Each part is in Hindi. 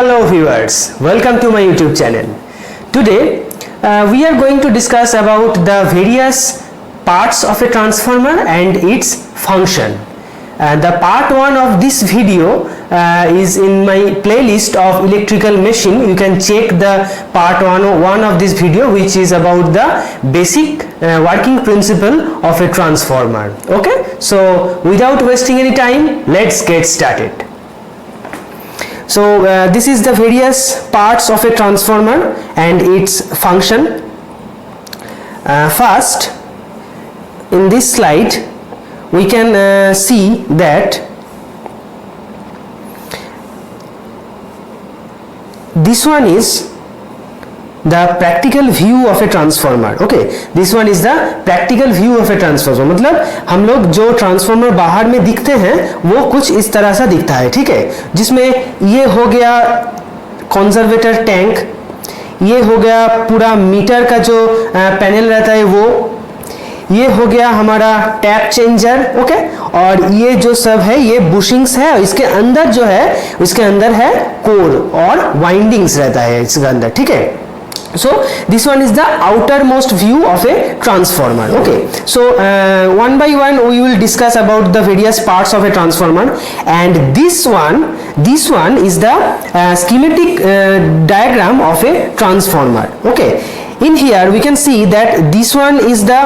Hello viewers, welcome to my YouTube channel. Today we are going to discuss about the various parts of a transformer and its function. The part 1 of this video is in my playlist of electrical machine. You can check the part 1 of this video, which is about the basic working principle of a transformer. Okay, so without wasting any time, let's get started. So this is the various parts of a transformer and its function. First, in this slide we can see that this one is the practical view of a transformer. Okay, this one is the practical view of a transformer. मतलब हम लोग जो ट्रांसफार्मर बाहर में दिखते हैं वो कुछ इस तरह सा दिखता है, ठीक है, जिसमें ये हो गया कंजर्वेटर टैंक, ये हो गया पूरा मीटर का जो पैनल रहता है वो, ये हो गया हमारा टैप चेंजर, ओके, और ये जो सब है ये बुशिंग्स है, और इसके अंदर जो है इसके अंदर है कोर और वाइंडिंग्स रहता है इसके अंदर, ठीक है. So this one is the outermost view of a transformer. Okay, so one by one we will discuss about the various parts of a transformer, and this one is the schematic diagram of a transformer. Okay, in here we can see that this one is the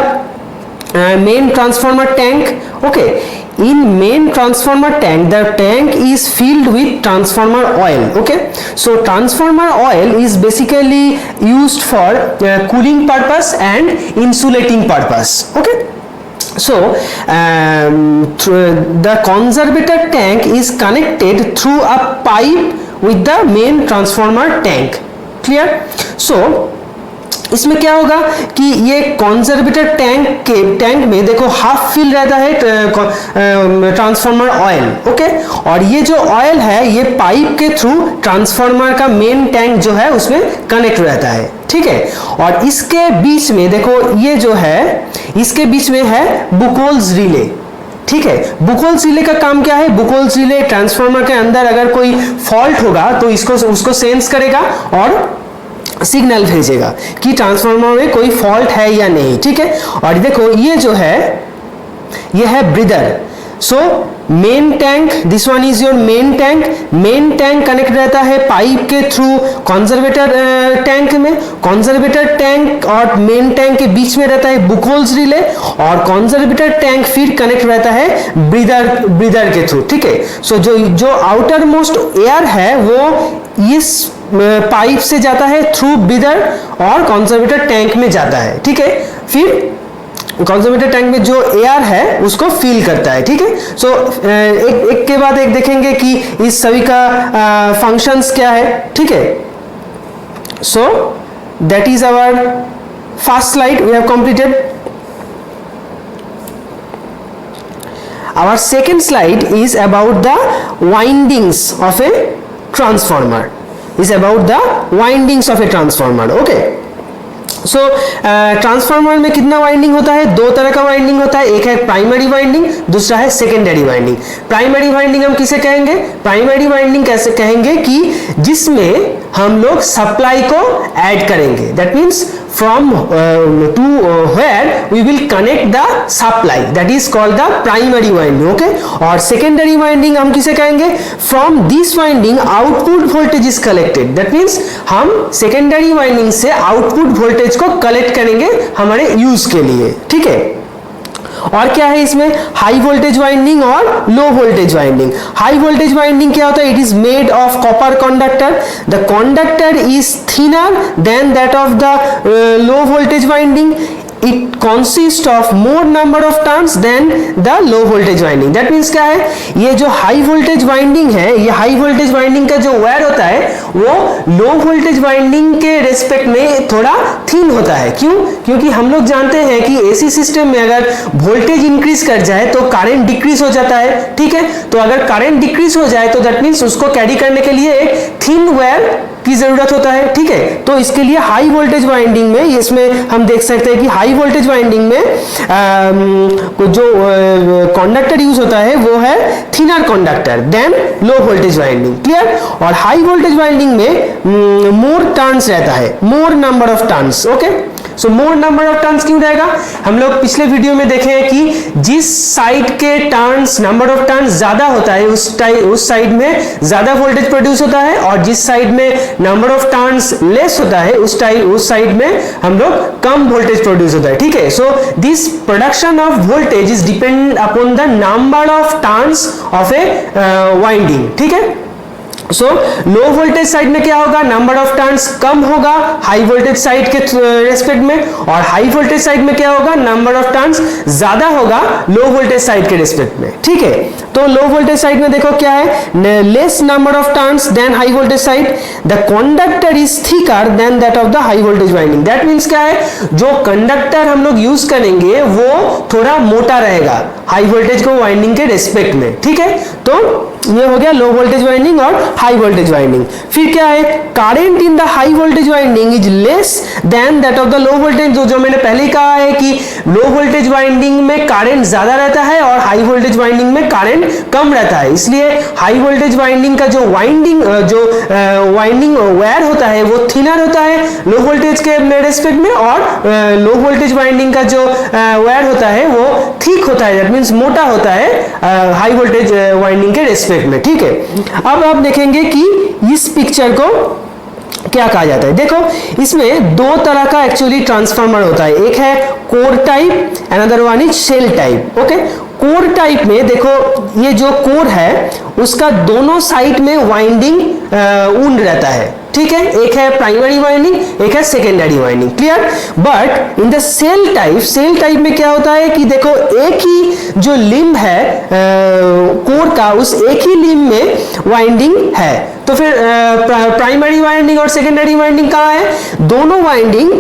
main transformer tank. Okay, in main transformer tank, the tank is filled with transformer oil. Okay, so transformer oil is basically used for cooling purpose and insulating purpose. Okay, so the conservator tank is connected through a pipe with the main transformer tank. Clear? So इसमें क्या होगा कि ये कंजर्वेटर टैंक में देखो हाफ फिल रहता है ट्रांसफार्मर ऑयल, ओके, और ये जो ऑयल है ये पाइप के थ्रू ट्रांसफार्मर का मेन टैंक जो है उसमें कनेक्ट रहता है, ठीक है, और इसके बीच में देखो ये जो है इसके बीच में है बुकोल्स रिले, ठीक है. बुकोल्स रिले का काम क्या है? बुकोल्स रिले ट्रांसफार्मर के अंदर अगर कोई फॉल्ट होगा तो उसको सेंस करेगा और सिग्नल भेजेगा कि ट्रांसफार्मर में कोई फॉल्ट है या नहीं, ठीक है. और देखो ये जो है ये है breather. So main tank, this one is your main tank connect रहता है पाइप के थ्रू कंजर्वेटर टैंक में. कंजर्वेटर टैंक और मेन टैंक के बीच में रहता है बुकोल्स रिले, और कंजर्वेटर टैंक फिर कनेक्ट रहता है ब्रीदर के थ्रू, ठीक है. सो जो आउटर मोस्ट एयर है वो इस पाइप से जाता है थ्रू ब्रीदर और कंजर्वेटर टैंक में जाता है, ठीक है. फिर कंजर्वेटर टैंक में जो एयर है उसको फील करता है, ठीक है. सो एक के बाद एक देखेंगे कि इस सभी का फंक्शंस क्या है, ठीक है. So that is our first slide we have completed. Our second slide is about the windings of a transformer. Is about the windings of a transformer. Okay. So transformer में कितना वाइंडिंग होता है? दो तरह का वाइंडिंग होता है, एक है प्राइमरी वाइंडिंग, दूसरा है सेकेंडरी वाइंडिंग. प्राइमरी वाइंडिंग हम किसे कहेंगे? प्राइमरी वाइंडिंग कैसे कहेंगे कि जिसमें हम लोग सप्लाई को ऐड करेंगे. That means from to where we will connect the supply, that is called the primary winding. Okay, और सेकेंडरी वाइंडिंग हम किसे कहेंगे? From this winding output voltage is collected. That means हम सेकेंडरी वाइंडिंग से आउटपुट वोल्टेज को कलेक्ट करेंगे हमारे यूज के लिए, ठीक है. और क्या है इसमें? हाई वोल्टेज वाइंडिंग और लो voltage winding. High voltage winding क्या होता है? It is made of copper conductor. The conductor is thinner than that of the low voltage winding. It consists of more number of turns than the low voltage winding. That means क्या है? ये जो हाई वोल्टेज वाइंडिंग है, ये हाई वोल्टेज वाइंडिंग का जो वायर होता है वो लो वोल्टेज वाइंडिंग के रेस्पेक्ट में थोड़ा थिन होता है. क्यों? क्योंकि हम लोग जानते हैं कि एसी सिस्टम में अगर वोल्टेज इंक्रीज कर जाए तो करंट डिक्रीज हो जाता है, ठीक है. तो अगर करंट डिक्रीज हो जाए तो दैट मीन्स उसको कैरी करने के लिए एक थिन वायर की जरूरत होता है, ठीक है। तो इसके लिए हाई वोल्टेज वाइंडिंग में, इसमें हम देख सकते हैं कि हाई वोल्टेज वाइंडिंग में जो कंडक्टर यूज होता है वो है thinner conductor than low voltage winding, clear. और हाई वोल्टेज वाइंडिंग में मोर टर्न्स रहता है, more number of turns, okay. So more number of turns क्यों रहेगा? हम लोग पिछले वीडियो में देखे हैं कि जिस साइड के टर्न्स, नंबर ऑफ टर्न्स ज्यादा होता है उस साइड में ज्यादा वोल्टेज प्रोड्यूस होता है, और जिस साइड में नंबर ऑफ टर्न्स लेस होता है उस साइड में हम लोग कम वोल्टेज प्रोड्यूस होता है, ठीक है। So this production of voltage is depend upon the number of turns of A winding, ठीक है। सो लो वोल्टेज साइड में क्या होगा? नंबर ऑफ टर्न्स कम होगा हाई वोल्टेज साइड के रेस्पेक्ट में, और हाई वोल्टेज साइड में क्या होगा? नंबर ऑफ टर्न्स ज्यादा होगा लो वोल्टेज साइड के रेस्पेक्ट में, ठीक है। तो लो वोल्टेज साइड में देखो क्या है, less number of turns than high voltage side, the conductor is thicker than that of the high voltage winding. That means क्या है, जो कंडक्टर हम लोग यूज करेंगे वो थोड़ा मोटा रहेगा हाई वोल्टेज को वाइंडिंग के रेस्पेक्ट में, ठीक है। तो ये हो गया लो वोल्टेज वाइंडिंग और हाई वोल्टेज वाइंडिंग। फिर क्या है, current in the high voltage winding is less than that of the low voltage. जो मैंने पहले ही कहा है कि लो वोल्टेज वाइंडिंग में करंट ज्यादा रहता है और हाई वोल्टेज वाइंडिंग में करंट कम रहता है, इसलिए हाई वोल्टेज वाइंडिंग का जो वाइंडिंग वायर होता है वो थिनर होता है लो वोल्टेज के रेस्पेक्ट में, और लो वोल्टेज वाइंडिंग का जो वायर होता है वो थिक होता है, दैट मींस मोटा होता है हाई वोल्टेज वाइंडिंग के रेस्पेक्ट में, ठीक है। अब आप देखेंगे कि इस पिक्चर को क्या कहा जाता है। देखो इसमें दो तरह का एक्चुअली ट्रांसफार्मर होता है, एक है core type, another one is shell type, okay. Core type में देखो ये जो कोर है उसका दोनों साइड में वाइंडिंग वुंड रहता है, ठीक है। एक है प्राइमरी वाइंडिंग, एक है secondary winding, clear. But in the shell type में क्या होता है कि देखो एक ही जो लिम्ब है कोर का, उस एक ही लिम्ब में वाइंडिंग है। तो फिर प्राइमरी वाइंडिंग और सेकेंडरी वाइंडिंग कहाँ है? दोनों वाइंडिंग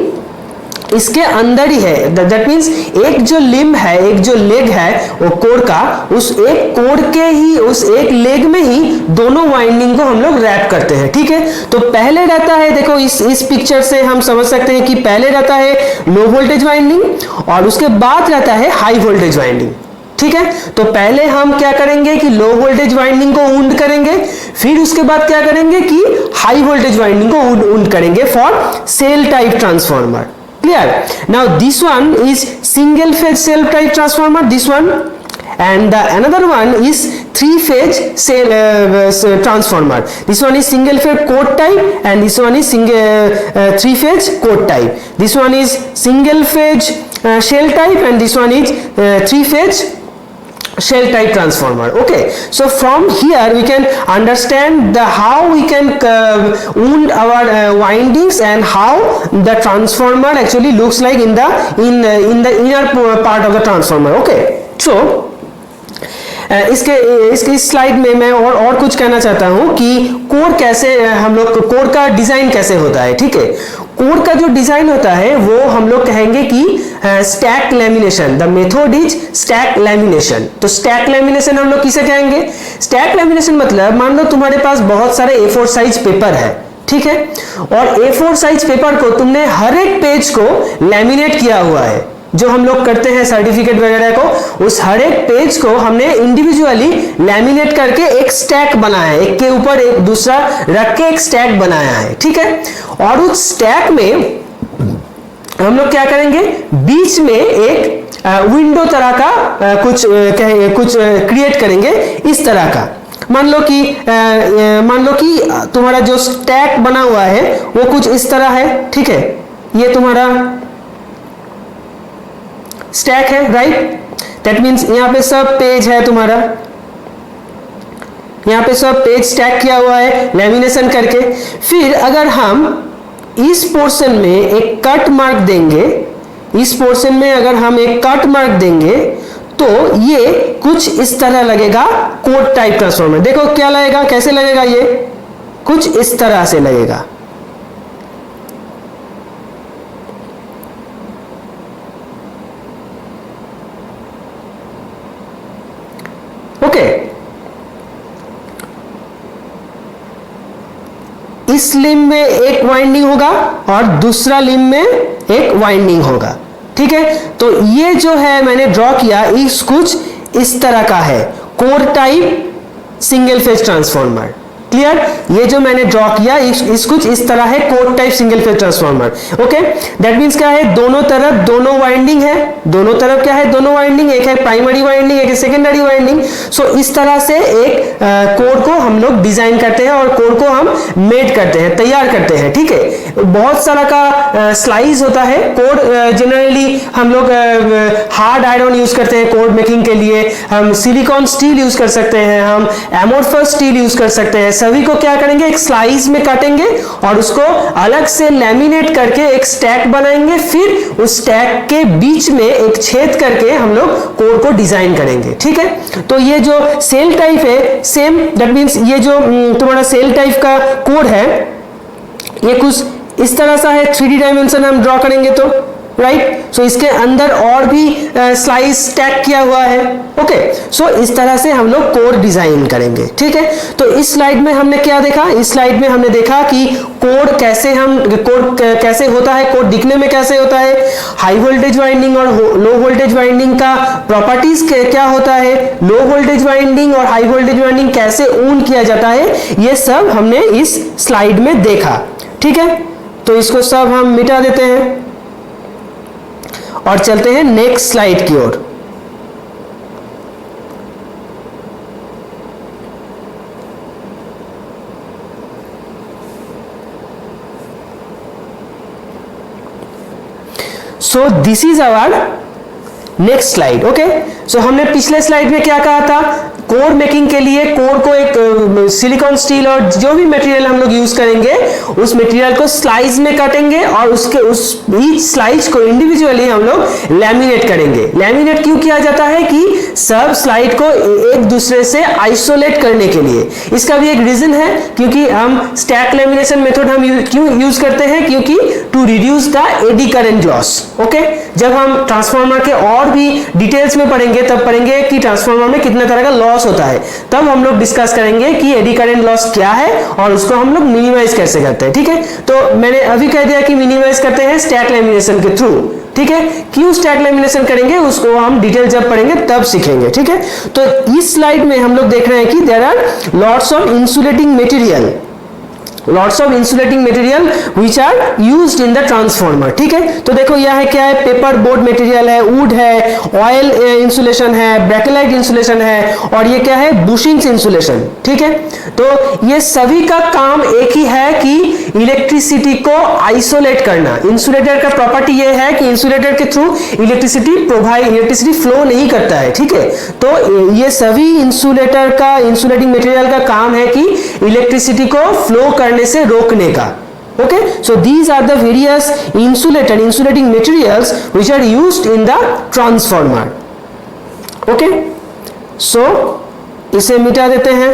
इसके अंदर ही है, दैट मींस एक जो लिम्ब है, एक जो लेग है वो कोर का, उस एक कोर के ही उस एक लेग में ही दोनों वाइंडिंग को हम लोग रैप करते हैं, ठीक है। तो पहले रहता है, देखो इस पिक्चर से हम समझ सकते हैं कि पहले रहता है लो वोल्टेज वाइंडिंग और उसके बाद रहता है हाई वोल्टेज वाइंडिंग, ठीक है। तो पहले हम क्या करेंगे कि लो वोल्टेज वाइंडिंग को वुंड करेंगे, फिर उसके बाद क्या करेंगे कि हाई वोल्टेज वाइंडिंग को वुंड करेंगे for sale type transformer, clear. Now this one is single phase cell type transformer, this one, and the another one is three phase cell transformer. This one is single phase core type and this one is three phase core type. This one is single phase shell type and this one is three phase shell type transformer, okay. So from here we can understand how we can wound our windings and how the transformer actually looks like in the inner part of the transformer, okay. So इसके स्लाइड में मैं और कुछ कहना चाहता हूं कि कोर कैसे, हम लोग कोर का डिजाइन कैसे होता है, ठीक है। कोर का जो डिजाइन होता है वो हम लोग कहेंगे कि stack lamination, the method is stack lamination. तो स्टैक लैमिनेशन हम लोग किसे कहेंगे? स्टैक लैमिनेशन मतलब मान लो तुम्हारे पास बहुत सारे A4 साइज पेपर है, ठीक है, और A4 साइज पेपर को तुमने हर एक पेज को लैमिनेट किया हुआ है, जो हम लोग करते हैं सर्टिफिकेट वगैरह को, उस हर एक पेज को हमने इंडिविजुअली लैमिनेट करके एक स्टैक बनाया है, एक के ऊपर एक दूसरा रख के एक स्टैक बनाया है, ठीक है। और उस स्टैक में हम लोग क्या करेंगे, बीच में एक विंडो तरह का कुछ क्रिएट करेंगे इस तरह का। मान लो कि तुम्हारा जो स्टैक बना हुआ है वो कुछ इस तरह है, ठीक है। ये तुम्हारा स्टैक है, राइट। दैट मीन्स यहाँ पे सब पेज है तुम्हारा, यहाँ पे सब पेज स्टैक किया हुआ है लैमिनेशन करके। फिर अगर हम इस पोर्शन में एक कट मार्क देंगे, इस पोर्शन में अगर हम एक कट मार्क देंगे तो ये कुछ इस तरह लगेगा कोर टाइप ट्रांसफार्मर। देखो क्या लगेगा, कैसे लगेगा, ये कुछ इस तरह से लगेगा, ओके। इस लिम्ब में एक वाइंडिंग होगा और दूसरा लिम्ब में एक वाइंडिंग होगा। ठीक है, तो ये जो है मैंने ड्रॉ किया इस कुछ इस तरह का है, core type single phase transformer. Clear, ये जो मैंने ड्रॉ किया इस कुछ इस तरह है, core type single phase transformer. Okay, that means क्या है, दोनों तरफ दोनों वाइंडिंग है, दोनों तरफ क्या है, दोनों वाइंडिंग, एक है प्राइमरी वाइंडिंग, एक है सेकेंडरी वाइंडिंग। सो इस तरह से एक कोर को हम लोग डिजाइन करते हैं और कोर को हम मेड करते हैं, तैयार करते हैं। ठीक है, बहुत सारा का स्लाइस होता है कोर। जनरली हम लोग हार्ड आयरन यूज करते हैं कोर मेकिंग के लिए, हम सिलिकॉन स्टील यूज कर सकते हैं, हम एमोर्फस स्टील यूज कर सकते हैं। सभी को क्या करेंगे, एक स्लाइस में काटेंगे और उसको अलग से लैमिनेट करके एक स्टैक बनाएंगे, फिर उस स्टैक के बीच में एक छेद करके हम लोग कोर को डिजाइन करेंगे। ठीक है, तो ये जो सेल टाइप है सेम, दैट मींस ये जो तुम्हारा सेल टाइप का कोर है ये कुछ इस तरह सा है, 3D डायमेंशन हम ड्रॉ करेंगे तो राइट। सो इसके अंदर और भी स्लाइस स्टैक किया हुआ है। ओके, सो इस तरह से हम लोग कोर डिजाइन करेंगे। ठीक है, तो इस स्लाइड में हमने क्या देखा, इस स्लाइड में हमने देखा कि कोर कैसे होता है, कोर दिखने में कैसे होता है, हाई वोल्टेज वाइंडिंग और लो वोल्टेज वाइंडिंग का प्रॉपर्टीज क्या होता है, लो वोल्टेज वाइंडिंग और हाई वोल्टेज वाइंडिंग कैसे ऊन किया जाता है, ये सब हमने इस स्लाइड में देखा। ठीक है, तो इसको सब हम मिटा देते हैं और चलते हैं नेक्स्ट स्लाइड की ओर। So this is our next slide. Okay, so हमने पिछले स्लाइड में क्या कहा था, कोर मेकिंग के लिए कोर को एक सिलिकॉन स्टील और जो भी मटेरियल हम लोग यूज करेंगे उस मटेरियल को स्लाइस में काटेंगे और उसके उस ईच स्लाइस को इंडिविजुअली हम लोग लैमिनेट करेंगे। लैमिनेट क्यों किया जाता है कि सब स्लाइड को एक दूसरे से आइसोलेट करने के लिए। इसका भी एक रीजन है, क्योंकि हम स्टैक लैमिनेशन मेथड हम क्यों यूज करते हैं, क्योंकि to reduce the eddy current loss. Okay, जब हम ट्रांसफार्मर के और भी डिटेल्स में पढ़ेंगे तब पढ़ेंगे कि ट्रांसफार्मर में कितने तरह का लॉस होता है, तब हम लोग डिस्कस करेंगे कि एडी करंट लॉस क्या है और उसको हम लोग मिनिमाइज कैसे करते हैं। ठीक है, तो मैंने अभी कह दिया कि मिनिमाइज करते हैं स्टैक लैमिनेशन के थ्रू। ठीक है, क्यों स्टैक लैमिनेशन करेंगे उसको हम डिटेल जब पढ़ेंगे तब सीखेंगे। ठीक है, तो इस स्लाइड में हम लोग देख रहे हैं कि there are lots of insulating material, lots of insulating material which are used in the transformer. ठीक है, तो देखो यह है क्या है, पेपर बोर्ड मटेरियल है, वुड है, ऑयल इंसुलेशन है, ब्रैकेलाइट इंसुलेशन है और ये क्या है, बुशिंग्स इंसुलेशन। ठीक है, तो ये सभी का काम एक ही है कि इलेक्ट्रिसिटी को आइसोलेट करना। इंसुलेटर का प्रॉपर्टी ये है कि इंसुलेटर के थ्रू इलेक्ट्रिसिटी फ्लो नहीं करता है। ठीक है, तो ये सभी इंसुलेटर का, इंसुलेटिंग मटेरियल का काम है कि इलेक्ट्रिसिटी को फ्लो करने से रोकने का। Okay, so these are the various insulating materials which are used in the transformer. Okay, so इसे मिटा देते हैं,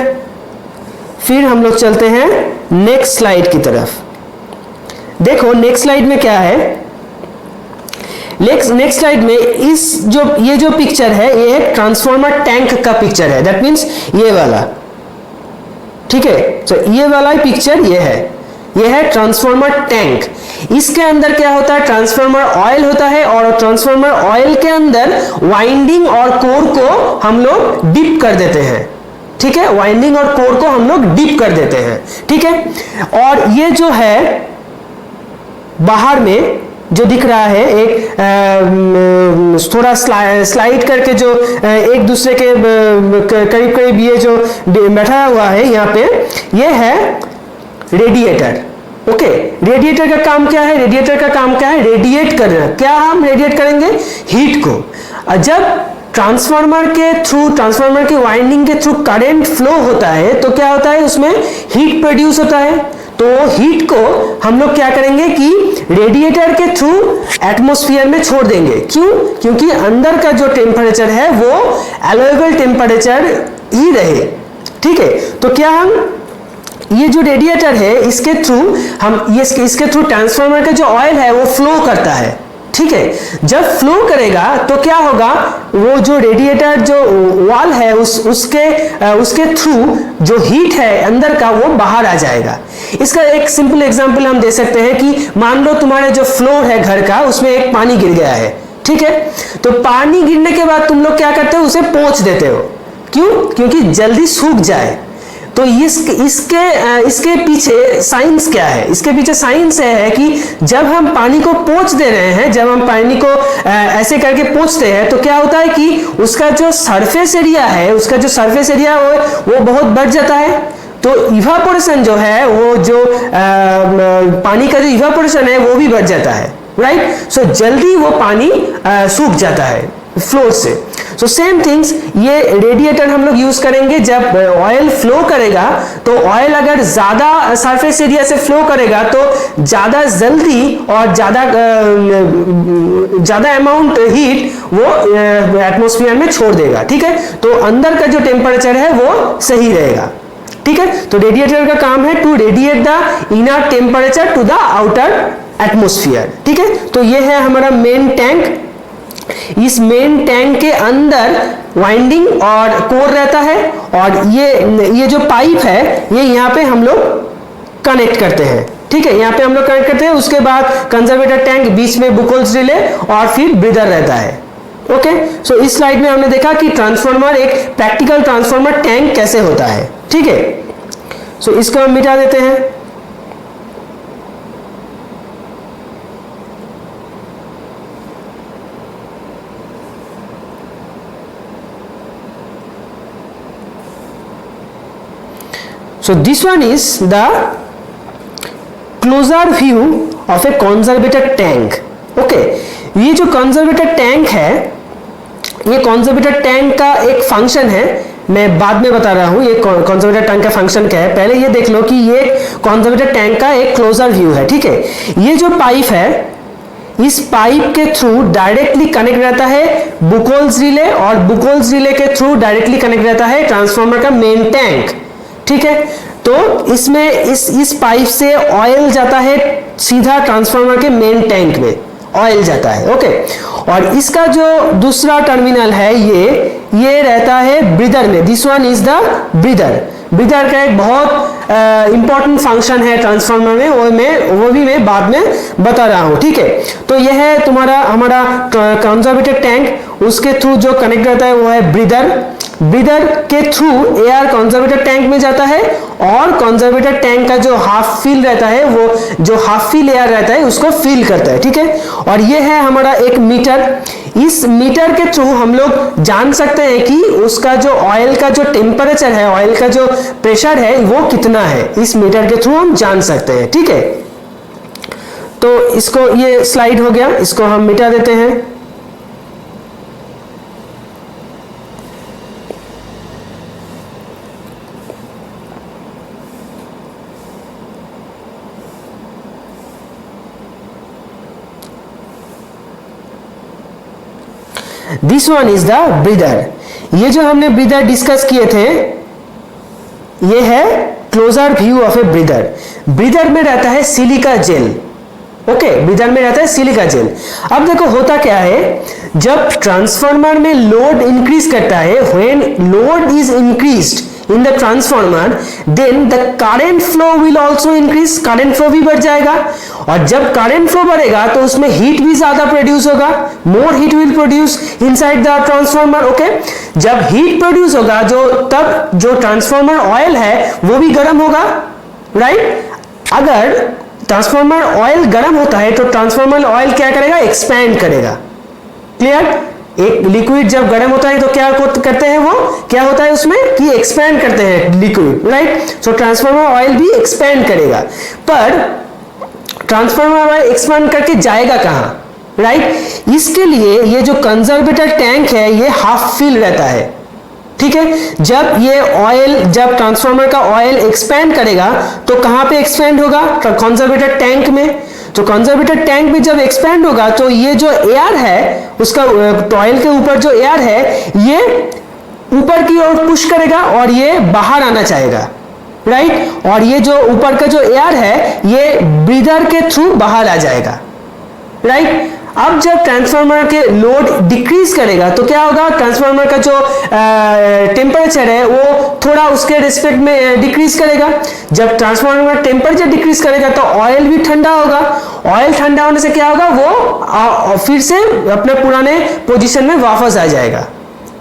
फिर हम लोग चलते हैं नेक्स्ट स्लाइड की तरफ। देखो नेक्स्ट स्लाइड में क्या है, नेक्स्ट स्लाइड में ये जो पिक्चर है ये एक ट्रांसफार्मर टैंक का पिक्चर है, दैट मीन्स ये वाला। ठीक है, तो ये वाला पिक्चर ये है ट्रांसफार्मर टैंक। इसके अंदर क्या होता है, ट्रांसफार्मर ऑयल होता है और ट्रांसफार्मर ऑयल के अंदर वाइंडिंग और कोर को हम लोग डिप कर देते हैं। ठीक है, वाइंडिंग और कोर को हम लोग डिप कर देते हैं। ठीक है, और ये जो है बाहर में जो दिख रहा है एक थोड़ा स्लाइड करके जो एक दूसरे के करीब करीब ये जो बैठा हुआ है यहाँ पे, ये है रेडिएटर। ओके, रेडिएटर का काम क्या है, रेडिएटर का काम क्या है, रेडिएट करना। क्या हम रेडिएट करेंगे, हीट को। जब ट्रांसफार्मर के वाइंडिंग के थ्रू करंट फ्लो होता है तो क्या होता है, उसमें हीट प्रोड्यूस होता है। तो हीट को हम लोग क्या करेंगे कि रेडिएटर के थ्रू एटमॉस्फेयर में छोड़ देंगे। क्यों, क्योंकि अंदर का जो टेम्परेचर है वो अलाउएबल टेम्परेचर ही रहे। ठीक है, तो क्या हम ये जो रेडिएटर है इसके थ्रू इसके थ्रू ट्रांसफार्मर का जो ऑयल है वो फ्लो करता है। ठीक है। जब फ्लो करेगा तो क्या होगा, वो जो रेडिएटर जो वॉल है उसके थ्रू जो हीट है अंदर का वो बाहर आ जाएगा। इसका एक सिंपल एग्जांपल हम दे सकते हैं कि मान लो तुम्हारे जो फ्लोर है घर का उसमें एक पानी गिर गया है, ठीक है। तो पानी गिरने के बाद तुम लोग क्या करते हो, उसे पोंछ देते हो, क्यों? क्योंकि जल्दी सूख जाए। तो इसके पीछे साइंस क्या है? इसके पीछे साइंस है कि जब हम पानी को पोंछ दे रहे हैं, जब हम पानी को ऐसे करके पोंछते हैं तो क्या होता है कि उसका जो सरफेस एरिया है, वो बहुत बढ़ जाता है। तो इवापोरेशन जो है, वो जो पानी का जो इवापोरेशन है वो भी बढ़ जाता है, राइट। सो जल्दी वो पानी सूख जाता है फ्लोर से। सो सेम थिंग्स ये रेडिएटर हम लोग यूज करेंगे जब ऑयल फ्लो करेगा। तो ऑयल अगर ज्यादा सरफेस एरिया से फ्लो करेगा तो ज्यादा जल्दी और ज्यादा अमाउंट हीट वो एटमॉस्फेयर में छोड़ देगा, ठीक है। तो अंदर का जो टेम्परेचर है वो सही रहेगा, ठीक है। तो रेडिएटर का काम है to radiate the inner temperature to the outer atmosphere, ठीक है। तो ये है हमारा मेन टैंक। इस मेन टैंक के अंदर वाइंडिंग और कोर रहता है, और ये जो पाइप है ये यहाँ पे हम लोग कनेक्ट करते हैं, ठीक है। यहाँ पे हम लोग कनेक्ट करते हैं। उसके बाद कंजर्वेटर टैंक, बीच में बुकोल्स रिले और फिर ब्रीदर रहता है, ओके। सो इस स्लाइड में हमने देखा कि ट्रांसफार्मर, एक प्रैक्टिकल ट्रांसफार्मर टैंक कैसे होता है, ठीक है। सो इसको हम मिटा देते हैं। So this one is the closer view of a conservator tank. Okay, ये जो conservator टैंक है, ये conservator टैंक का एक फंक्शन है, मैं बाद में बता रहा हूं ये conservator टैंक का फंक्शन क्या है। पहले ये देख लो कि ये conservator टैंक का एक क्लोजर व्यू है, ठीक है। ये जो पाइप है, इस पाइप के थ्रू डायरेक्टली कनेक्ट रहता है बुकोल्स रिले, और बुकोल्स रिले के थ्रू डायरेक्टली कनेक्ट रहता है ट्रांसफार्मर का मेन टैंक, ठीक है। तो इसमें इस पाइप से ऑयल जाता है सीधा ट्रांसफार्मर के मेन टैंक में ऑयल जाता है, ओके। और इसका जो दूसरा टर्मिनल है ये रहता है ब्रीदर में। This one is the breather. Breather का एक बहुत इंपॉर्टेंट फंक्शन है ट्रांसफार्मर में, वो भी मैं बाद में बता रहा हूं, ठीक है। तो यह है हमारा कंजर्वेटर टैंक। उसके थ्रू जो कनेक्ट रहता है वो है ब्रीदर। ब्रीदर के थ्रू एयर कंजर्वेटर टैंक में जाता है, और कंजर्वेटर टैंक का जो हाफ फिल रहता है, वो जो हाफ फिल एयर रहता है उसको फिल करता है, ठीक है। और ये है हमारा एक मीटर। इस मीटर के थ्रू हम लोग जान सकते हैं कि उसका जो ऑयल का जो टेम्परेचर है, ऑयल का जो प्रेशर है वो कितना है, इस मीटर के थ्रू हम जान सकते हैं, ठीक है। तो इसको, ये स्लाइड हो गया, इसको हम मिटा देते हैं। This one is the breather. ये जो हमने ब्रीदर डिस्कस किए थे, ये है closer view of a breather. Breather में रहता है सिलिका जेल, ओके। ब्रीदर में रहता है सिलिका जेल। अब देखो होता क्या है, जब ट्रांसफार्मर में लोड इंक्रीज करता है, when load is increased in the transformer, then the current flow will also increase। current flow भी बढ़ जाएगा, और जब current flow बढ़ेगा तो उसमें हीट भी ज्यादा प्रोड्यूस होगा, more heat will produce inside the transformer, okay। जब हीट प्रोड्यूस होगा तब जो ट्रांसफार्मर ऑयल है वो भी गर्म होगा, राइट। अगर ट्रांसफार्मर ऑयल गर्म होता है तो ट्रांसफार्मर ऑयल क्या करेगा, एक्सपैंड करेगा, क्लियर। एक लिक्विड जब गर्म होता है तो क्या करते हैं, वो क्या होता है उसमें कि एक्सपैंड करते हैं लिक्विड, राइट। सो ट्रांसफार्मर ऑयल भी एक्सपैंड करेगा, पर ट्रांसफार्मर ऑयल एक्सपैंड करके जाएगा कहां, राइट। इसके लिए ये जो कंजर्वेटर टैंक है ये हाफ फिल रहता है, ठीक है। जब ट्रांसफार्मर का ऑयल एक्सपैंड करेगा तो कहां पे एक्सपैंड होगा, कंजर्वेटर टैंक में। तो कंजर्वेटर टैंक में जब एक्सपैंड होगा तो ये जो एयर है, उसका ऑयल के ऊपर जो एयर है ये ऊपर की ओर पुश करेगा और ये बाहर आना चाहेगा, राइट। और ये जो ऊपर का जो एयर है ये ब्रीदर के थ्रू बाहर आ जाएगा, राइट। अब जब ट्रांसफार्मर के लोड डिक्रीज करेगा तो क्या होगा, ट्रांसफार्मर का जो टेम्परेचर है वो थोड़ा उसके रिस्पेक्ट में डिक्रीज करेगा। जब ट्रांसफार्मर टेम्परेचर डिक्रीज करेगा तो ऑयल भी ठंडा होगा। ऑयल ठंडा होने से क्या होगा, वो फिर से अपने पुराने पोजीशन में वापस आ जाएगा।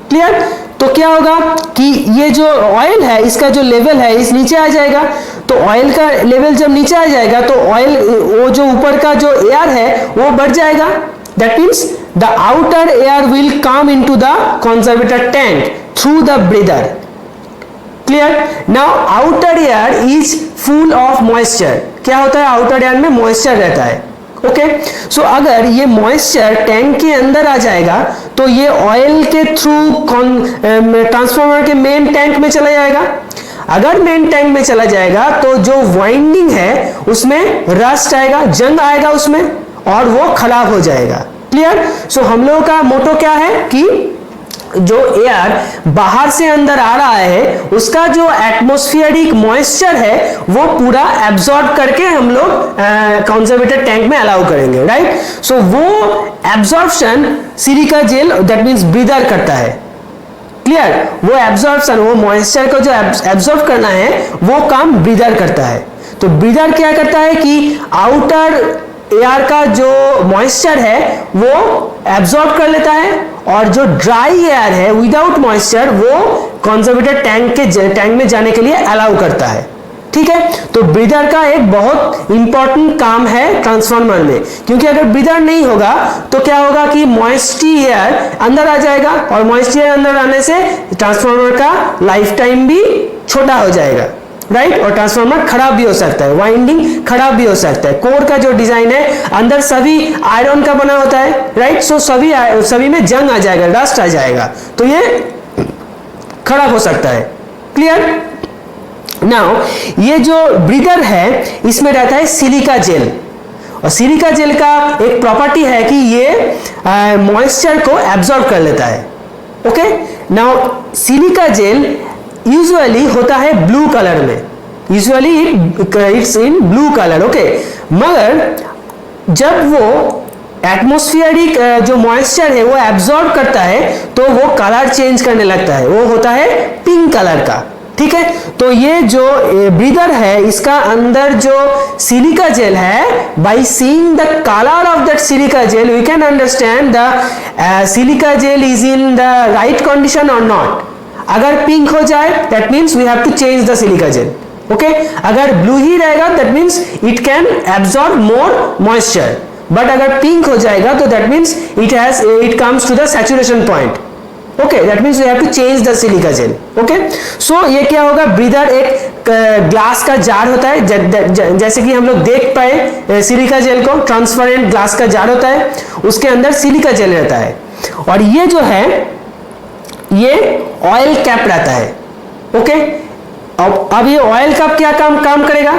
क्लियर? तो क्या होगा कि ये जो ऑयल है इसका जो लेवल है इस नीचे आ जाएगा। तो ऑयल का लेवल जब नीचे आ जाएगा तो ऑयल वो जो ऊपर का जो एयर है वो बढ़ जाएगा। That means the outer air will come into the conservator tank through the breather. Clear? Now outer air is full of moisture. क्या होता है, आउटर एयर में मॉइस्चर रहता है। ओके, सो अगर ये मॉइस्चर टैंक के अंदर आ जाएगा तो ये ऑयल के थ्रू ट्रांसफार्मर के मेन टैंक में चला जाएगा। अगर मेन टैंक में चला जाएगा तो जो वाइंडिंग है उसमें रस्ट आएगा, जंग आएगा उसमें, और वो खराब हो जाएगा। क्लियर? सो हम लोगों का मोटो क्या है कि जो एयर बाहर से अंदर आ रहा है उसका जो एटमॉस्फेरिक मॉइस्चर है वो पूरा एब्जॉर्ब करके हम लोग कंजर्वेटर टैंक में अलाउ करेंगे। राइट? सो वो absorption silica gel that means breather करता है। क्लियर? वो एब्जॉर्प्शन, वो मॉइस्चर को जो एब्जॉर्ब करना है वो काम ब्रीदर करता है। तो ब्रीदर क्या करता है कि आउटर एयर का जो मॉइस्चर है वो एब्जॉर्ब कर लेता है, और जो ड्राई एयर है विदाउट मॉइस्चर वो कंजर्वेटर टैंक में जाने के लिए अलाउ करता है। ठीक है? तो ब्रीदर का एक बहुत इंपॉर्टेंट काम है ट्रांसफार्मर में, क्योंकि अगर ब्रीदर नहीं होगा तो क्या होगा कि मॉइस्टी एयर अंदर आ जाएगा, और मॉइस्टी एयर अंदर आने से ट्रांसफार्मर का लाइफ टाइम भी छोटा हो जाएगा। राइट? और ट्रांसफार्मर खराब भी हो सकता है, वाइंडिंग खराब भी हो सकता है। कोर का जो डिजाइन है अंदर सभी आयरन का बना होता है। राइट? सो सभी में जंग आ जाएगा, डस्ट आ जाएगा, तो ये खराब हो सकता है। क्लियर? नाउ ये जो ब्रीदर है इसमें रहता है सिलिका जेल, और सिलिका जेल का एक प्रॉपर्टी है कि ये मॉइस्चर को एब्जॉर्ब कर लेता है। Okay, now silica gel usually होता है ब्लू कलर में, usually it's in blue colour. Okay, मगर जब वो एटमॉस्फेरिक जो मॉइस्चर है वो एब्जॉर्ब करता है तो वो कलर चेंज करने लगता है, वो होता है पिंक कलर का। ठीक है? तो ये जो ब्रीदर है इसका अंदर जो सिलिका जेल है, by seeing the colour of that silica gel we can understand the silica gel is in the right condition or not. अगर पिंक हो जाए that means we have to change the silica gel. Okay, अगर ब्लू ही रहेगा that means it can absorb more moisture, but अगर पिंक हो जाएगा तो that means it comes to the saturation point. Okay, that means we have to change the silica gel. Okay, so ये क्या होगा, ब्रीदर एक ग्लास का जार होता है, जैसे कि हम लोग देख पाए सिलिका जेल को, ट्रांसपेरेंट ग्लास का जार होता है, उसके अंदर सिलिका जेल रहता है, और ये जो है ये ऑयल कैप रहता है। ओके, अब ये ऑयल कैप क्या काम करेगा,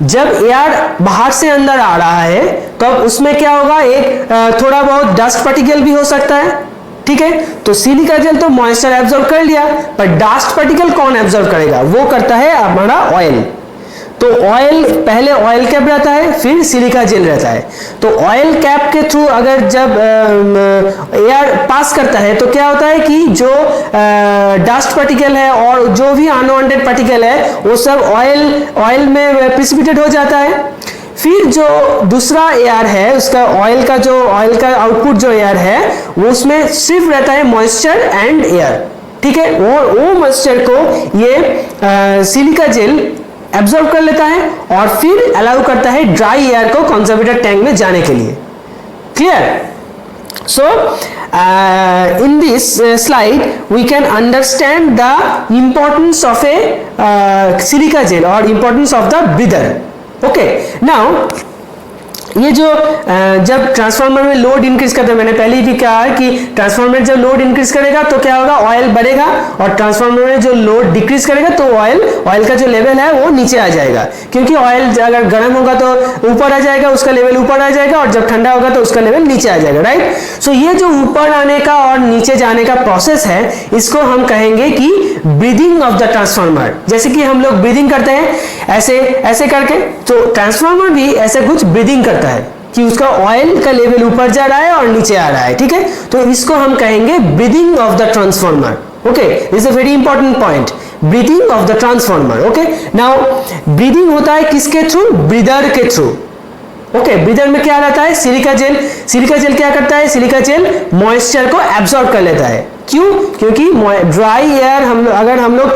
जब एयर बाहर से अंदर आ रहा है तो अब उसमें क्या होगा, एक थोड़ा बहुत डस्ट पार्टिकल भी हो सकता है। ठीक है? तो सिलिका जेल तो मॉइस्चर एब्जॉर्ब कर लिया, पर डस्ट पार्टिकल कौन एब्जॉर्ब करेगा, वो करता है हमारा ऑयल। तो ऑयल, पहले ऑयल कैप रहता है फिर सिलिका जेल रहता है। तो ऑयल कैप के थ्रू अगर जब एयर पास करता है तो क्या होता है कि जो डस्ट पार्टिकल है और जो भी अनवांटेड पार्टिकल है वो सब ऑयल में प्रिसिपिटेट हो जाता है। फिर जो दूसरा एयर है उसका ऑयल का आउटपुट जो एयर है वो उसमें सिर्फ रहता है मॉइस्चर एंड एयर। ठीक है? वो मॉइस्चर को ये सिलिका जेल एब्जॉर्ब कर लेता है और फिर अलाउ करता है ड्राई एयर को कंजर्वेटर टैंक में जाने के लिए। Clear? So in this slide we can understand the importance of a silica gel or importance of the breather. Okay, now ये जो जब ट्रांसफार्मर में लोड इंक्रीज करता है, मैंने पहले ही भी कहा कि ट्रांसफार्मर जब लोड इंक्रीज करेगा तो क्या होगा, ऑयल बढ़ेगा, और ट्रांसफार्मर में जो लोड डिक्रीज करेगा तो ऑयल का जो लेवल है वो नीचे आ जाएगा, क्योंकि ऑयल अगर गर्म होगा तो ऊपर आ जाएगा, उसका लेवल ऊपर आ जाएगा, और जब ठंडा होगा तो उसका लेवल नीचे आ जाएगा। राइट? सो ये जो ऊपर आने का और नीचे जाने का प्रोसेस है इसको हम कहेंगे कि ब्रीदिंग ऑफ द ट्रांसफार्मर। जैसे कि हम लोग ब्रीदिंग करते हैं ऐसे करके, तो ट्रांसफार्मर भी ऐसे कुछ ब्रीदिंग करता है। कि उसका ऑयल का लेवल ऊपर जा रहा है और नीचे आ रहा है, ठीक है। तो इसको हम कहेंगे breathing of the transformer. Okay, this is a very important point, breathing of the transformer. Okay, now breathing होता है किसके थ्रू? ब्रीदर के थ्रू। ओके, ब्रीदर में क्या रहता है? Silica gel. सिलिका जेल क्या करता है? सिलिका जेल मॉइस्चर को एब्जॉर्ब कर लेता है। क्यों? क्योंकि ड्राई एयर अगर हम लोग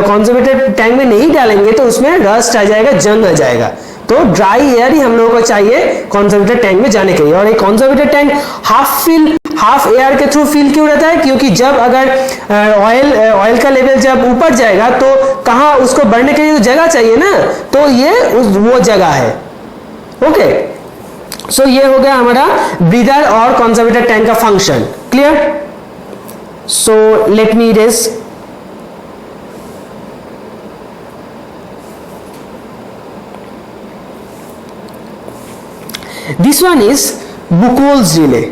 कंजर्वेटेड टैंक में नहीं डालेंगे तो उसमें रस्ट आ जाएगा, जंग आ जाएगा। तो ड्राई एयर ही हम लोगों को चाहिए कंजर्वेटेड टैंक में जाने के लिए। और एक कंजर्वेटेड टैंक हाफ एयर के थ्रू फिल क्यों रहता है? क्योंकि जब अगर ऑयल का लेवल जब ऊपर जाएगा तो कहाँ उसको बढ़ने के लिए तो जगह चाहिए ना, तो ये वो जगह है। ओके, सो ये हो गया हमारा ब्रीदर और कंजर्वेटेड टैंक का function. Clear? So let me erase. This one is Buchholz relay.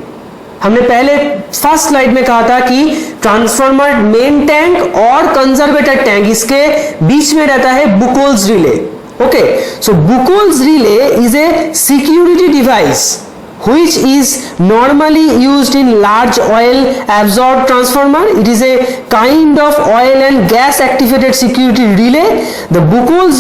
हमने पहले फर्स्ट स्लाइड में कहा था कि ट्रांसफॉर्मर मेन टैंक और कंजर्वेटर टैंक इसके बीच में रहता है Buchholz relay. Okay, so Buchholz relay is a security device which is normally used in large oil absorbed transformer. It is a kind of oil and gas activated security relay. The Buchholz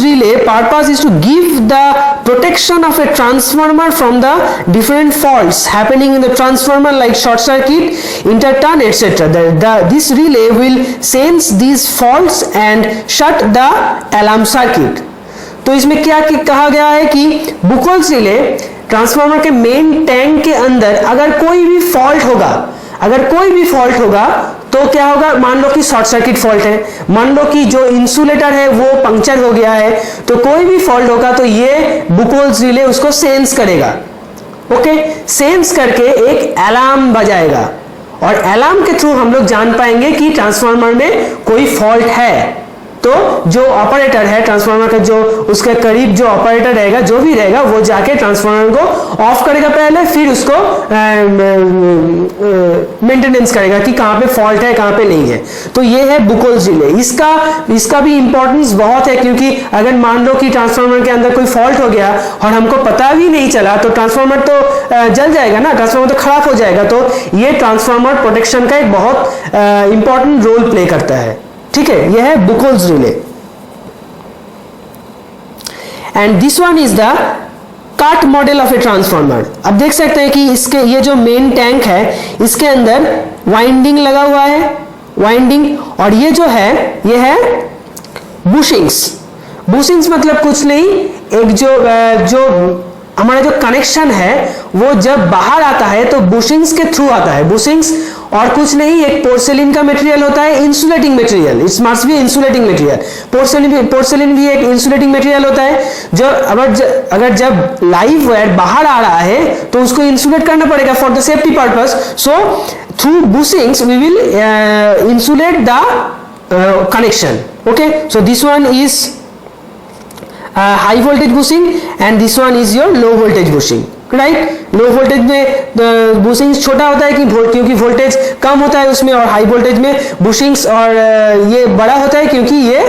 relay purpose is to give the protection of a transformer from the different faults happening in the transformer like short circuit, interturn, etc. This relay will sense these faults and shut the alarm circuit. तो इसमें क्या कहा गया है कि बुकोल्स रिले ट्रांसफार्मर के मेन टैंक के अंदर अगर कोई भी फॉल्ट होगा तो क्या होगा? मान लो कि शॉर्ट सर्किट फॉल्ट है, मान लो कि जो इंसुलेटर है वो पंक्चर हो गया है, तो कोई भी फॉल्ट होगा तो ये बुकोल्स रिले उसको सेंस करेगा। ओके, सेंस करके एक अलार्म बजाएगा और अलार्म के थ्रू हम लोग जान पाएंगे कि ट्रांसफार्मर में कोई फॉल्ट है। तो जो ऑपरेटर है ट्रांसफार्मर का, जो उसके करीब जो ऑपरेटर रहेगा, जो भी रहेगा, वो जाके ट्रांसफार्मर को ऑफ करेगा पहले, फिर उसको मेंटेनेंस करेगा कि कहाँ पे फॉल्ट है, कहाँ पे नहीं है। तो ये है बुकोल्स रिले। इसका भी इंपॉर्टेंस बहुत है, क्योंकि अगर मान लो कि ट्रांसफार्मर के अंदर कोई फॉल्ट हो गया और हमको पता भी नहीं चला तो ट्रांसफार्मर तो जल जाएगा ना, ट्रांसफार्मर तो खराब हो जाएगा। तो ये ट्रांसफार्मर प्रोटेक्शन का एक बहुत इंपॉर्टेंट रोल प्ले करता है। ठीक है, यह है Buchholz relay. And this one is the cut model of a transformer. अब देख सकते हैं कि इसके ये जो मेन टैंक है इसके अंदर वाइंडिंग लगा हुआ है, वाइंडिंग, और ये जो है ये है बुशिंग्स। बुशिंग्स मतलब कुछ नहीं, एक जो हमारा जो कनेक्शन है वो जब बाहर आता है तो बुशिंग्स के थ्रू आता है। बुशिंग्स और कुछ नहीं, एक पोर्सेलिन का मटेरियल होता है, insulating material. It's must be insulating material. पोर्सेलिन भी एक इंसुलेटिंग मटेरियल होता है। जो अगर जब लाइव वायर बाहर आ रहा है तो उसको इंसुलेट करना पड़ेगा for the safety purpose. So through bushings we will insulate the connection. Okay, so this one is high voltage bushing and this one is your low voltage bushing, right? Low voltage में बुशिंग्स छोटा होता है क्योंकि वोल्टेज कम होता है उसमें, और हाई वोल्टेज में बुशिंग्स और ये बड़ा होता है क्योंकि ये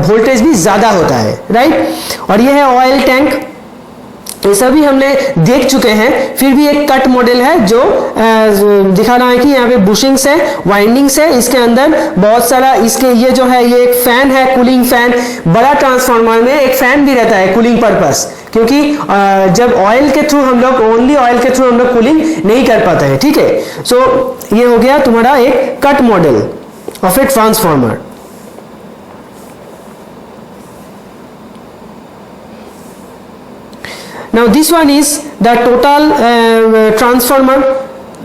वोल्टेज भी ज्यादा होता है, राइट? और ये है ऑयल टैंक। ये सभी हमने देख चुके हैं। फिर भी एक कट मॉडल है जो दिखा रहा है कि यहाँ पे बुशिंग्स है, वाइंडिंग्स है, इसके अंदर बहुत सारा, इसके ये जो है ये एक फैन है, कूलिंग फैन। बड़ा ट्रांसफार्मर में एक फैन भी रहता है कूलिंग पर्पस, क्योंकि जब ऑयल के थ्रू हम लोग ओनली ऑयल के थ्रू हम लोग कूलिंग नहीं कर पाते हैं। ठीक है, सो ये हो गया तुम्हारा एक cut model of a transformer. Now this one is the total transformer,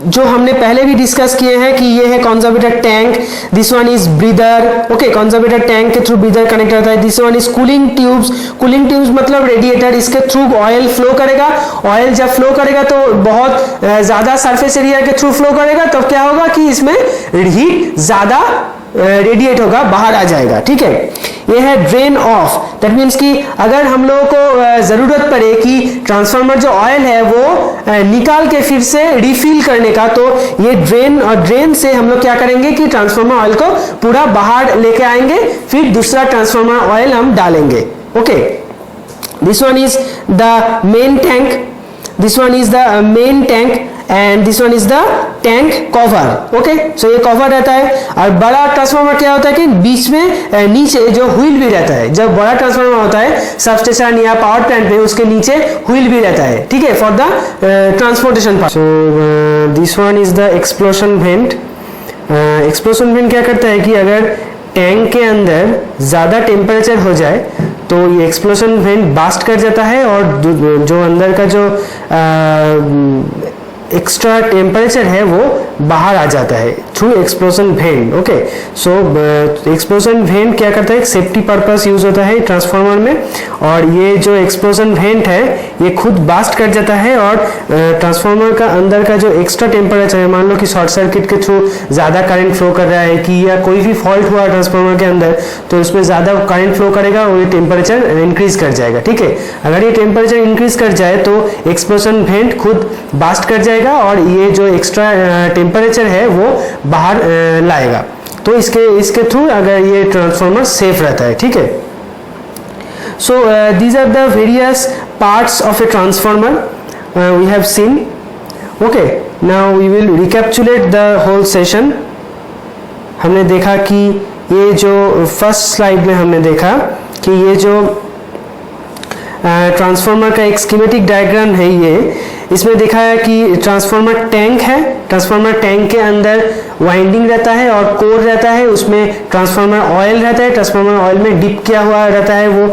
जो हमने पहले भी डिस्कस किए हैं कि ये है conservator tank. This one is breather. Okay, conservator tank के थ्रू ब्रीदर कनेक्ट होता है। This one is cooling tubes. Cooling tubes मतलब रेडिएटर, इसके थ्रू ऑयल फ्लो करेगा। ऑयल जब फ्लो करेगा तो बहुत ज्यादा सरफेस एरिया के थ्रू फ्लो करेगा, तब क्या होगा कि इसमें हीट ज्यादा रेडिएट होगा, बाहर आ जाएगा। ठीक है, ये है ड्रेन ऑफ। दैट मीन्स कि अगर हम लोगों को जरूरत पड़े कि ट्रांसफार्मर जो ऑयल है वो निकाल के फिर से रिफिल करने का, तो ये ड्रेन, और ड्रेन से हम लोग क्या करेंगे कि ट्रांसफार्मर ऑयल को पूरा बाहर लेके आएंगे, फिर दूसरा ट्रांसफार्मर ऑयल हम डालेंगे। Okay, this one is the main tank, this one is the main tank and this one is the tank cover. Okay, so ये कवर रहता है। और बड़ा ट्रांसफार्मर क्या होता है कि बीच में नीचे जो व्हील भी रहता है। जब बड़ा ट्रांसफार्मर होता है सबस्टेशन या पावर प्लांट पे, उसके नीचे व्हील भी रहता है, ठीक है, for the transportation part. So this one is the explosion went. Explosion went क्या करता है कि अगर टैंक के अंदर ज़्यादा टेम्परेचर हो जाए तो ये एक्सप्लोशन वेंट बास्ट कर जाता है और जो अंदर का जो एक्स्ट्रा टेम्परेचर है वो बाहर आ जाता है थ्रू एक्सप्लोजन वेंट। ओके, सो एक्सप्लोजन वेंट क्या करता है, एक सेफ्टी पर्पस यूज होता है ट्रांसफार्मर में, और ये जो एक्सप्लोजन वेंट है ये खुद बास्ट कर जाता है और ट्रांसफार्मर का अंदर का जो एक्स्ट्रा टेम्परेचर है, मान लो कि शॉर्ट सर्किट के थ्रू ज़्यादा करंट फ्लो कर रहा है कि या कोई भी फॉल्ट हुआ ट्रांसफार्मर के अंदर, तो इसमें ज़्यादा करंट फ्लो करेगा और ये टेम्परेचर इंक्रीज कर जाएगा। ठीक है, अगर ये टेम्परेचर इंक्रीज कर जाए तो एक्सप्लोजन वेंट खुद बास्ट कर जाएगा और ये जो एक्स्ट्रा टेम्परेचर है वो बाहर लाएगा। तो इसके थ्रू अगर ये ट्रांसफार्मर सेफ रहता है। ठीक है, so these are the various parts of a transformer we have seen. Okay, now we will recapitulate the whole session. हमने देखा कि ये जो फर्स्ट स्लाइड में हमने देखा कि ये जो ट्रांसफार्मर का एक स्कीमेटिक डायग्राम है, ये इसमें देखा है कि ट्रांसफार्मर टैंक है। ट्रांसफार्मर टैंक के अंदर वाइंडिंग रहता है और कोर रहता है, उसमें ट्रांसफार्मर ऑयल रहता है। ट्रांसफार्मर ऑयल में डिप किया हुआ रहता है वो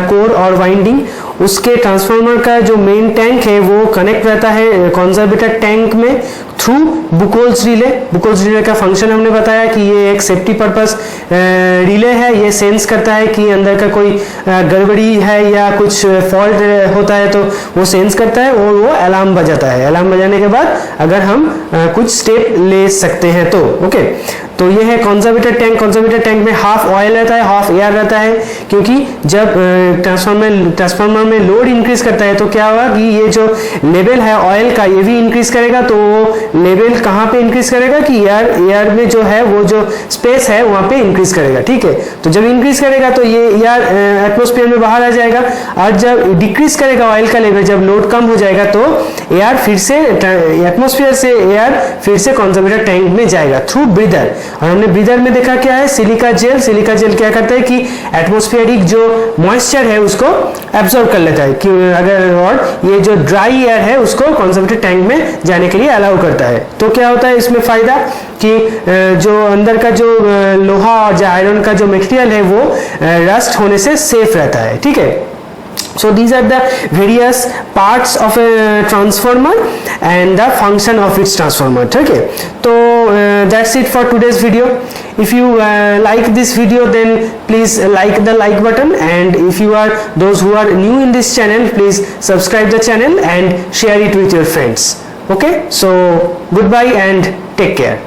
कोर और वाइंडिंग। उसके ट्रांसफार्मर का जो मेन टैंक है वो कनेक्ट रहता है कंजर्वेटर टैंक में through Buchholz relay. Buchholz relay का फंक्शन हमने बताया कि ये एक सेफ्टी पर्पस रिले है। ये सेंस करता है कि अंदर का कोई गड़बड़ी है या कुछ फॉल्ट होता है तो वो सेंस करता है और वो अलार्म बजाता है। अलार्म बजाने के बाद अगर हम कुछ स्टेप ले सकते हैं तो ओके। तो ये है कंजर्वेटर टैंक। कंजर्वेटर टैंक में हाफ ऑयल रहता है, हाफ एयर रहता है, क्योंकि जब ट्रांसफार्मर में लोड इंक्रीज करता है तो क्या होगा कि ये जो लेवल है ऑयल का ये भी इंक्रीज करेगा। तो वो लेवल कहाँ पे इंक्रीज करेगा कि एयर में जो है वो जो स्पेस है वहाँ पे इंक्रीज करेगा। ठीक है, तो जब इंक्रीज करेगा तो ये एयर एटमोस्फेयर में बाहर आ जाएगा, और जब डिक्रीज करेगा ऑयल का लेवल, जब लोड कम हो जाएगा तो एयर फिर से एटमोस्फेयर से एयर फिर से कंजर्वेटर टैंक में जाएगा थ्रू ब्रीदर। और हमने ब्रीदर में देखा क्या है, सिलिका जेल। सिलिका जेल क्या करता है कि एटमॉस्फेरिक जो मॉइस्चर है उसको एब्जॉर्ब कर लेता है कि अगर, और ये जो ड्राई एयर है उसको कंजर्वेटर टैंक में जाने के लिए अलाउ करता है। तो क्या होता है इसमें फायदा कि जो अंदर का जो लोहा और जो आयरन का जो मटेरियल है वो रस्ट होने से सेफ रहता है। ठीक है, so these are the various parts of a transformer and the function of its transformer. ठीक है, तो that's it for today's video. If you like this video then please like the like button, and if you are those who are new in this channel please subscribe the channel and share it with your friends. Okay, so goodbye and take care.